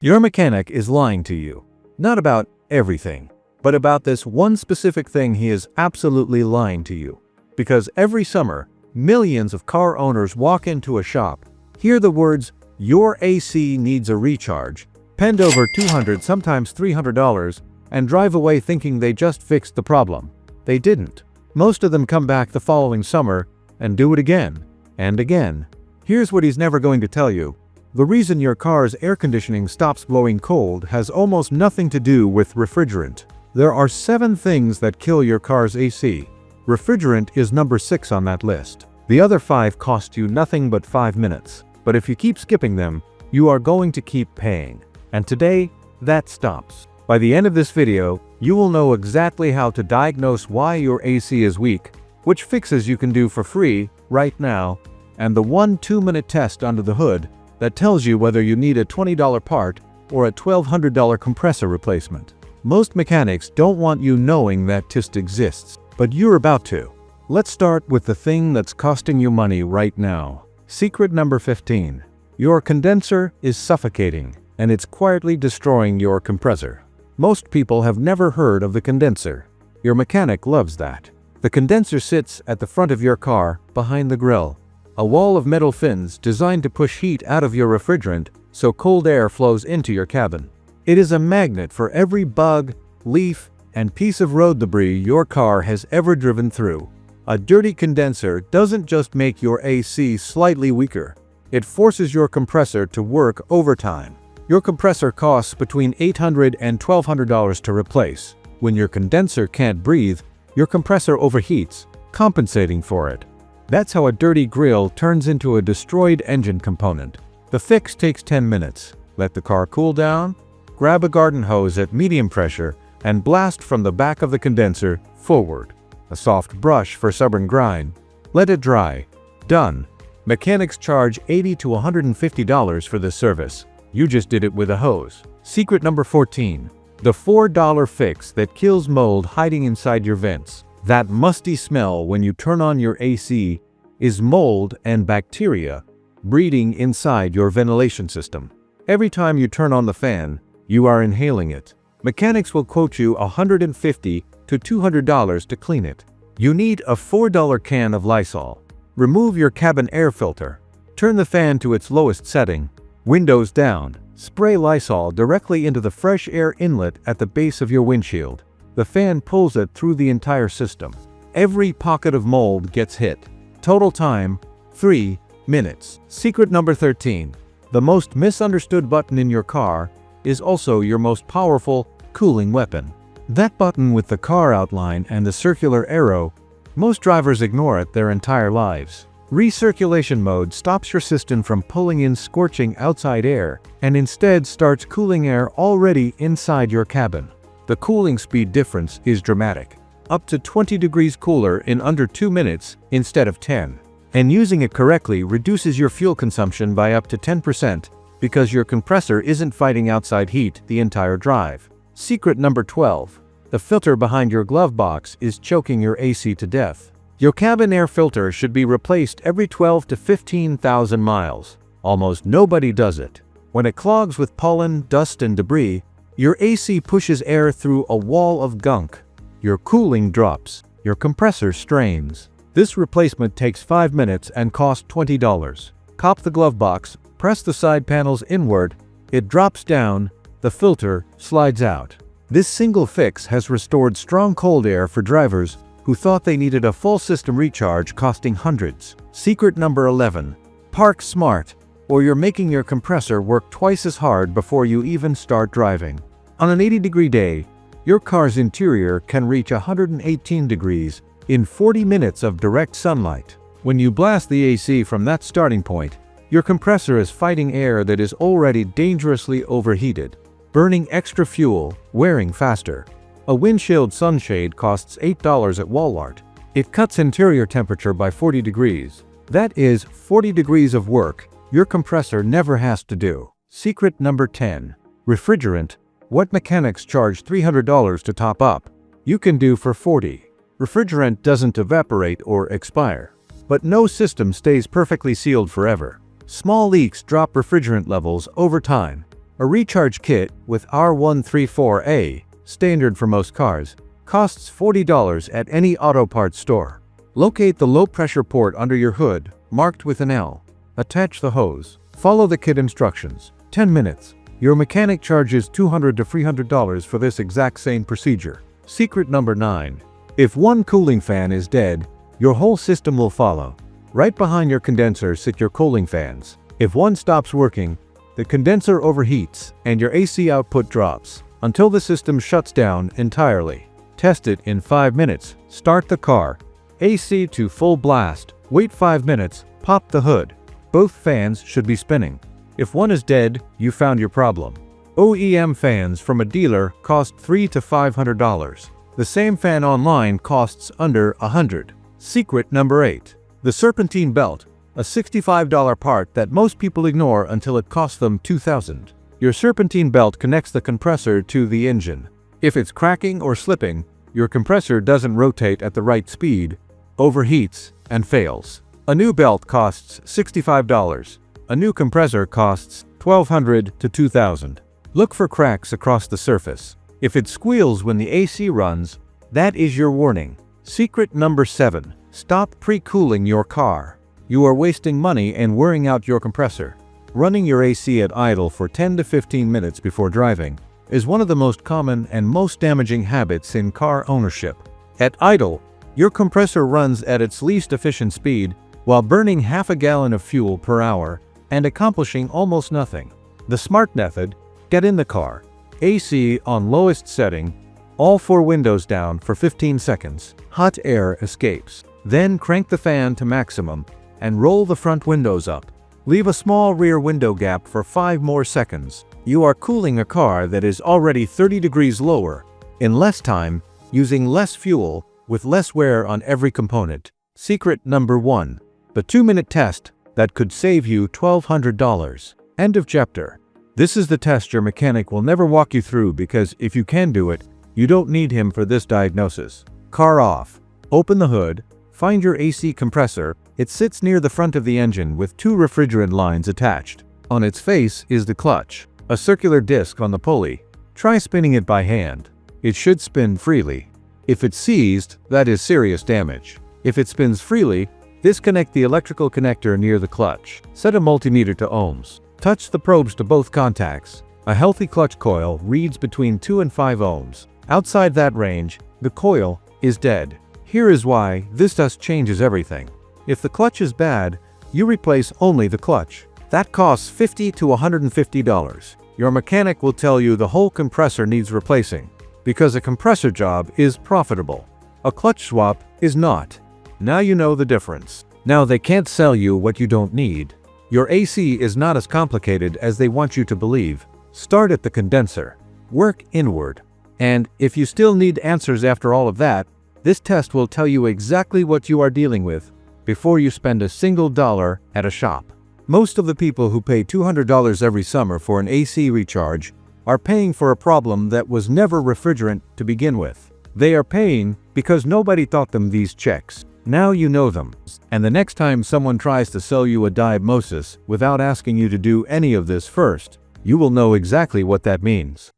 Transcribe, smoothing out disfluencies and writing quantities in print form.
Your mechanic is lying to you. Not about everything, but about this one specific thing he is absolutely lying to you. Because every summer, millions of car owners walk into a shop, hear the words, "Your AC needs a recharge," spend over $200, sometimes $300, and drive away thinking they just fixed the problem. They didn't. Most of them come back the following summer and do it again and again. Here's what he's never going to tell you. The reason your car's air conditioning stops blowing cold has almost nothing to do with refrigerant. There are 7 things that kill your car's AC. Refrigerant is number 6 on that list. The other 5 cost you nothing but 5 minutes. But if you keep skipping them, you are going to keep paying. And today, that stops. By the end of this video, you will know exactly how to diagnose why your AC is weak, which fixes you can do for free right now, and the 1-2-minute test under the hood that tells you whether you need a $20 part or a $1,200 compressor replacement. Most mechanics don't want you knowing that test exists, but you're about to. Let's start with the thing that's costing you money right now. Secret number 15. Your condenser is suffocating, and it's quietly destroying your compressor. Most people have never heard of the condenser. Your mechanic loves that. The condenser sits at the front of your car, behind the grille. A wall of metal fins designed to push heat out of your refrigerant so cold air flows into your cabin. It is a magnet for every bug, leaf, and piece of road debris your car has ever driven through. A dirty condenser doesn't just make your AC slightly weaker. It forces your compressor to work overtime. Your compressor costs between $800 and $1,200 to replace. When your condenser can't breathe, your compressor overheats, compensating for it. That's how a dirty grill turns into a destroyed engine component. The fix takes 10 minutes. Let the car cool down, grab a garden hose at medium pressure, and blast from the back of the condenser forward. A soft brush for stubborn grind. Let it dry. Done. Mechanics charge $80 to $150 for this service. You just did it with a hose. Secret number 14. The $4 fix that kills mold hiding inside your vents. That musty smell when you turn on your AC is mold and bacteria breeding inside your ventilation system. Every time you turn on the fan, you are inhaling it. Mechanics will quote you $150 to $200 to clean it. You need a $4 can of Lysol. Remove your cabin air filter. Turn the fan to its lowest setting. Windows down. Spray Lysol directly into the fresh air inlet at the base of your windshield. The fan pulls it through the entire system. Every pocket of mold gets hit. Total time, 3 minutes. Secret number 13. The most misunderstood button in your car is also your most powerful cooling weapon. That button with the car outline and the circular arrow, most drivers ignore it their entire lives. Recirculation mode stops your system from pulling in scorching outside air and instead starts cooling air already inside your cabin. The cooling speed difference is dramatic. Up to 20 degrees cooler in under 2 minutes instead of 10. And using it correctly reduces your fuel consumption by up to 10% because your compressor isn't fighting outside heat the entire drive. Secret number 12. The filter behind your glove box is choking your AC to death. Your cabin air filter should be replaced every 12 to 15,000 miles. Almost nobody does it. When it clogs with pollen, dust, and debris, your AC pushes air through a wall of gunk. Your cooling drops. Your compressor strains. This replacement takes 5 minutes and costs $20. Cop the glove box, press the side panels inward, it drops down, the filter slides out. This single fix has restored strong cold air for drivers who thought they needed a full system recharge costing hundreds. Secret number 11. Park smart, or you're making your compressor work twice as hard before you even start driving. On an 80-degree day, your car's interior can reach 118 degrees in 40 minutes of direct sunlight. When you blast the AC from that starting point, your compressor is fighting air that is already dangerously overheated, burning extra fuel, wearing faster. A windshield sunshade costs $8 at Walmart. It cuts interior temperature by 40 degrees. That is 40 degrees of work your compressor never has to do. Secret number 10. Refrigerant. What mechanics charge $300 to top up, you can do for $40. Refrigerant doesn't evaporate or expire. But no system stays perfectly sealed forever. Small leaks drop refrigerant levels over time. A recharge kit with R134A, standard for most cars, costs $40 at any auto parts store. Locate the low-pressure port under your hood, marked with an L. Attach the hose. Follow the kit instructions. 10 minutes. Your mechanic charges $200 to $300 for this exact same procedure. Secret number 9. If one cooling fan is dead, your whole system will follow. Right behind your condenser sit your cooling fans. If one stops working, the condenser overheats and your AC output drops until the system shuts down entirely. Test it in 5 minutes. Start the car. AC to full blast. Wait 5 minutes. Pop the hood. Both fans should be spinning. If one is dead, you found your problem. OEM fans from a dealer cost $300 to $500. The same fan online costs under $100. Secret number 8. The Serpentine belt, a $65 part that most people ignore until it costs them $2,000. Your Serpentine belt connects the compressor to the engine. If it's cracking or slipping, your compressor doesn't rotate at the right speed, overheats, and fails. A new belt costs $65. A new compressor costs $1,200 to $2,000. Look for cracks across the surface. If it squeals when the AC runs, that is your warning. Secret number 7. Stop pre-cooling your car. You are wasting money and wearing out your compressor. Running your AC at idle for 10 to 15 minutes before driving is one of the most common and most damaging habits in car ownership. At idle, your compressor runs at its least efficient speed while burning half a gallon of fuel per hour and accomplishing almost nothing. The smart method: get in the car, AC on lowest setting, all 4 windows down for 15 seconds. Hot air escapes. Then crank the fan to maximum and roll the front windows up. Leave a small rear window gap for 5 more seconds. You are cooling a car that is already 30 degrees lower in less time, using less fuel, with less wear on every component. Secret number 1. The 2-minute test that could save you $1,200. End of chapter. This is the test your mechanic will never walk you through because if you can do it, you don't need him for this diagnosis. Car off. Open the hood. Find your AC compressor. It sits near the front of the engine with 2 refrigerant lines attached. On its face is the clutch, a circular disc on the pulley. Try spinning it by hand. It should spin freely. If it's seized, that is serious damage. If it spins freely, disconnect the electrical connector near the clutch. Set a multimeter to ohms. Touch the probes to both contacts. A healthy clutch coil reads between 2 and 5 ohms. Outside that range, the coil is dead. Here is why this test changes everything. If the clutch is bad, you replace only the clutch. That costs $50 to $150. Your mechanic will tell you the whole compressor needs replacing, because a compressor job is profitable. A clutch swap is not. Now you know the difference. Now they can't sell you what you don't need. Your AC is not as complicated as they want you to believe. Start at the condenser. Work inward. And if you still need answers after all of that, this test will tell you exactly what you are dealing with before you spend a single dollar at a shop. Most of the people who pay $200 every summer for an AC recharge are paying for a problem that was never refrigerant to begin with. They are paying because nobody taught them these checks. Now you know them. And the next time someone tries to sell you a diagnosis without asking you to do any of this first, you will know exactly what that means.